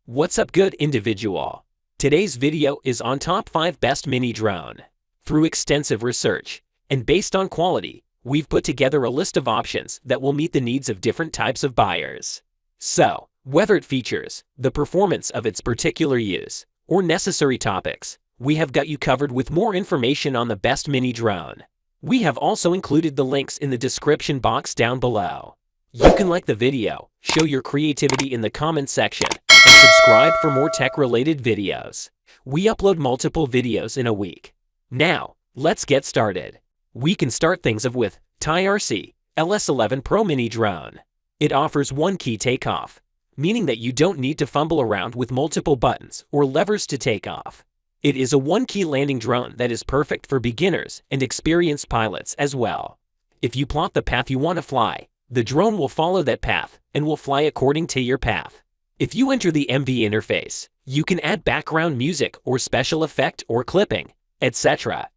What's up, good individual? Today's video is on top 5 best mini drone. Through extensive research and based on quality, we've put together a list of options that will meet the needs of different types of buyers. So, whether it features the performance of its particular use or necessary topics, we have got you covered with more information on the best mini drone. We have also included the links in the description box down below. You can like the video, show your creativity in the comments section, and subscribe for more tech-related videos. We upload multiple videos in a week. Now, let's get started. We can start things off with TYRC LS11 Pro Mini Drone. It offers one-key takeoff, meaning that you don't need to fumble around with multiple buttons or levers to take off. It is a one-key landing drone that is perfect for beginners and experienced pilots as well. If you plot the path you want to fly, the drone will follow that path and will fly according to your path. If you enter the MV interface, you can add background music or special effect or clipping, etc.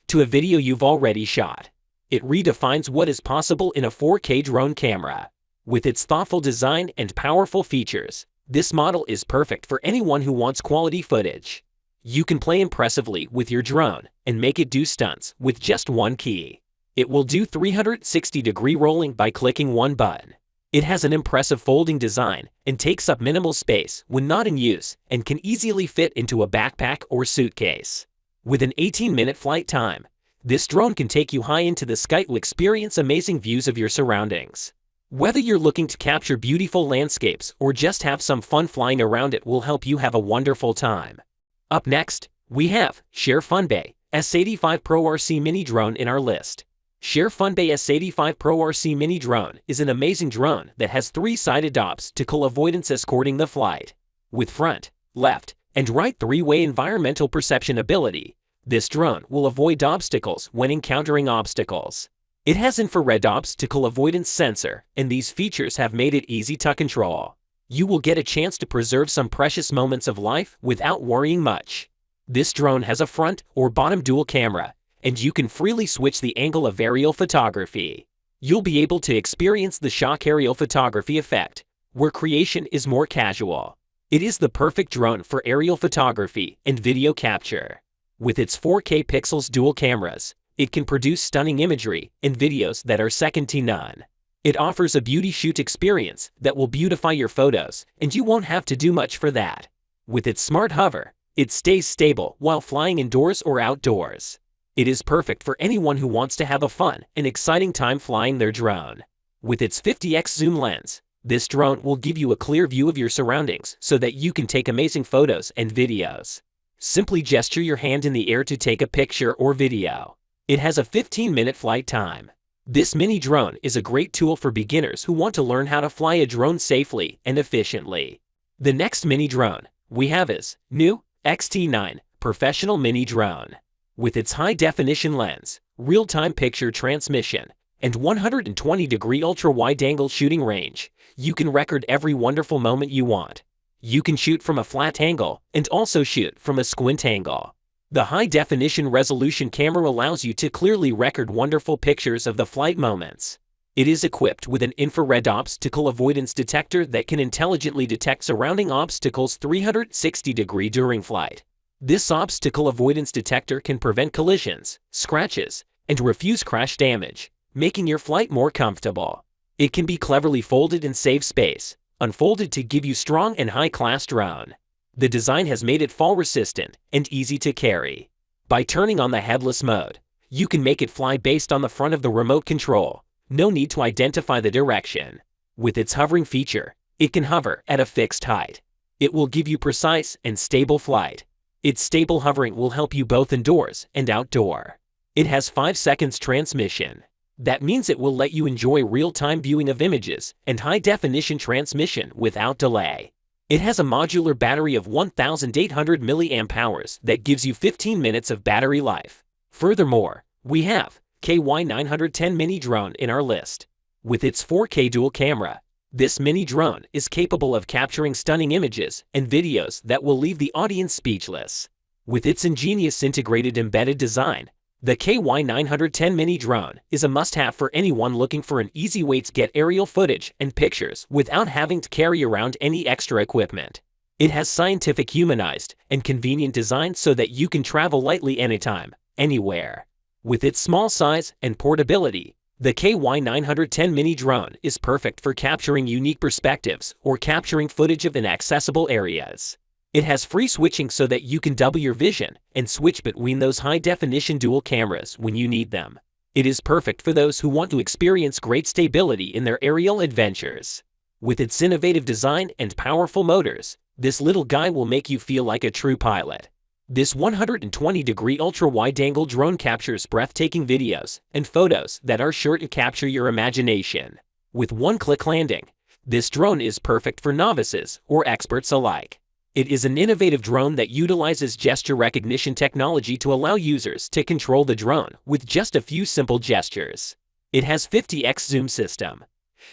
to a video you've already shot. It redefines what is possible in a 4K drone camera. With its thoughtful design and powerful features, this model is perfect for anyone who wants quality footage. You can play impressively with your drone and make it do stunts with just one key. It will do 360-degree rolling by clicking one button. It has an impressive folding design and takes up minimal space when not in use and can easily fit into a backpack or suitcase. With an 18-minute flight time, this drone can take you high into the sky to experience amazing views of your surroundings. Whether you're looking to capture beautiful landscapes or just have some fun flying around, it will help you have a wonderful time. Up next, we have SHAREFUNBAY S85 Pro RC Mini Drone in our list. SHAREFUNBAY S85 Pro RC Mini Drone is an amazing drone that has 3-sided obstacle avoidance escorting the flight. With front, left, and right 3-way environmental perception ability, this drone will avoid obstacles when encountering obstacles. It has infrared obstacle avoidance sensor, and these features have made it easy to control. You will get a chance to preserve some precious moments of life without worrying much. This drone has a front or bottom dual camera, and you can freely switch the angle of aerial photography. You'll be able to experience the shock aerial photography effect, where creation is more casual. It is the perfect drone for aerial photography and video capture. With its 4K pixels dual cameras, it can produce stunning imagery and videos that are second to none. It offers a beauty shoot experience that will beautify your photos, and you won't have to do much for that. With its smart hover, it stays stable while flying indoors or outdoors. It is perfect for anyone who wants to have a fun and exciting time flying their drone. With its 50x zoom lens, this drone will give you a clear view of your surroundings so that you can take amazing photos and videos. Simply gesture your hand in the air to take a picture or video. It has a 15-minute flight time. This mini drone is a great tool for beginners who want to learn how to fly a drone safely and efficiently. The next mini drone we have is new XT9 Professional Mini Drone. With its high-definition lens, real-time picture transmission, and 120-degree ultra-wide-angle shooting range, you can record every wonderful moment you want. You can shoot from a flat angle and also shoot from a squint angle. The high-definition resolution camera allows you to clearly record wonderful pictures of the flight moments. It is equipped with an infrared obstacle avoidance detector that can intelligently detect surrounding obstacles 360-degree during flight. This obstacle avoidance detector can prevent collisions, scratches, and refuse crash damage, making your flight more comfortable. It can be cleverly folded and save space, unfolded to give you strong and high-class drone. The design has made it fall-resistant and easy to carry. By turning on the headless mode, you can make it fly based on the front of the remote control. No need to identify the direction. With its hovering feature, it can hover at a fixed height. It will give you precise and stable flight. Its stable hovering will help you both indoors and outdoor. It has 5 seconds transmission. That means it will let you enjoy real-time viewing of images and high-definition transmission without delay. It has a modular battery of 1,800 mAh that gives you 15 minutes of battery life. Furthermore, we have KY910 Mini Drone in our list. With its 4K dual camera, this mini drone is capable of capturing stunning images and videos that will leave the audience speechless. With its ingenious integrated embedded design, the KY910 Mini Drone is a must-have for anyone looking for an easy way to get aerial footage and pictures without having to carry around any extra equipment. It has scientific, humanized, and convenient design so that you can travel lightly anytime, anywhere. With its small size and portability, the KY910 mini drone is perfect for capturing unique perspectives or capturing footage of inaccessible areas. It has free switching so that you can double your vision and switch between those high-definition dual cameras when you need them. It is perfect for those who want to experience great stability in their aerial adventures. With its innovative design and powerful motors, this little guy will make you feel like a true pilot. This 120-degree ultra-wide-angle drone captures breathtaking videos and photos that are sure to capture your imagination. With one-click landing, this drone is perfect for novices or experts alike. It is an innovative drone that utilizes gesture recognition technology to allow users to control the drone with just a few simple gestures. It has 50x zoom system.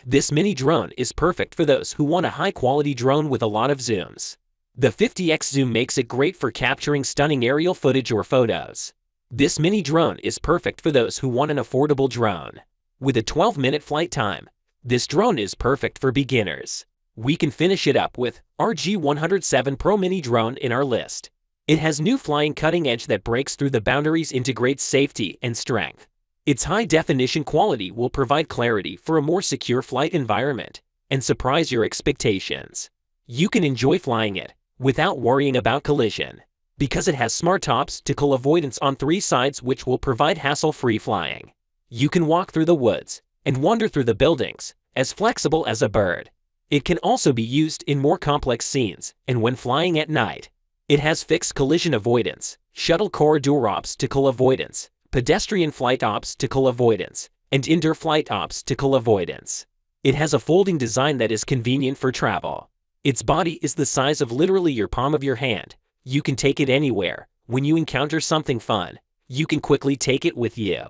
This mini drone is perfect for those who want a high-quality drone with a lot of zooms. The 50x zoom makes it great for capturing stunning aerial footage or photos. This mini drone is perfect for those who want an affordable drone. With a 12-minute flight time, this drone is perfect for beginners. We can finish it up with RG107 Pro mini drone in our list. It has new flying cutting edge that breaks through the boundaries, integrates safety and strength. Its high-definition quality will provide clarity for a more secure flight environment and surprise your expectations. You can enjoy flying it without worrying about collision, because it has smart obstacle avoidance on 3 sides which will provide hassle-free flying. You can walk through the woods and wander through the buildings, as flexible as a bird. It can also be used in more complex scenes and when flying at night. It has fixed collision avoidance, shuttle corridor obstacle avoidance, pedestrian flight obstacle avoidance, and indoor flight obstacle avoidance. It has a folding design that is convenient for travel. Its body is the size of literally your palm of your hand. You can take it anywhere. When you encounter something fun, you can quickly take it with you.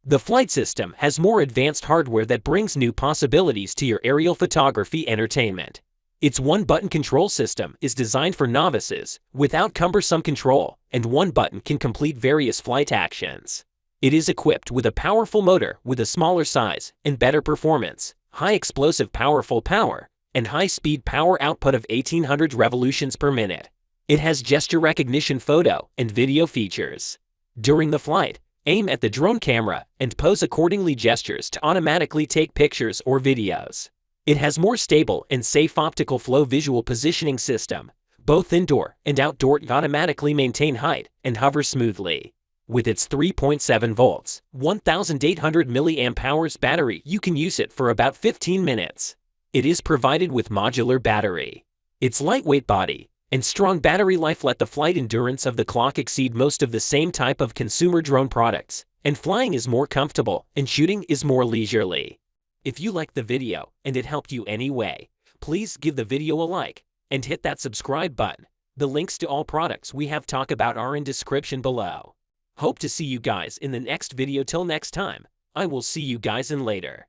The flight system has more advanced hardware that brings new possibilities to your aerial photography entertainment. Its one-button control system is designed for novices without cumbersome control, and one button can complete various flight actions. It is equipped with a powerful motor with a smaller size and better performance, high explosive powerful power, and high-speed power output of 1800 revolutions per minute. It has gesture recognition photo and video features. During the flight, aim at the drone camera and pose accordingly gestures to automatically take pictures or videos. It has more stable and safe optical flow visual positioning system. Both indoor and outdoor automatically maintain height and hover smoothly. With its 3.7 volts, 1800 mAh battery, you can use it for about 15 minutes. It is provided with modular battery. Its lightweight body and strong battery life let the flight endurance of the clock exceed most of the same type of consumer drone products, and flying is more comfortable and shooting is more leisurely. If you liked the video and it helped you anyway, please give the video a like and hit that subscribe button. The links to all products we have talked about are in description below. Hope to see you guys in the next video. Till next time, I will see you guys in later.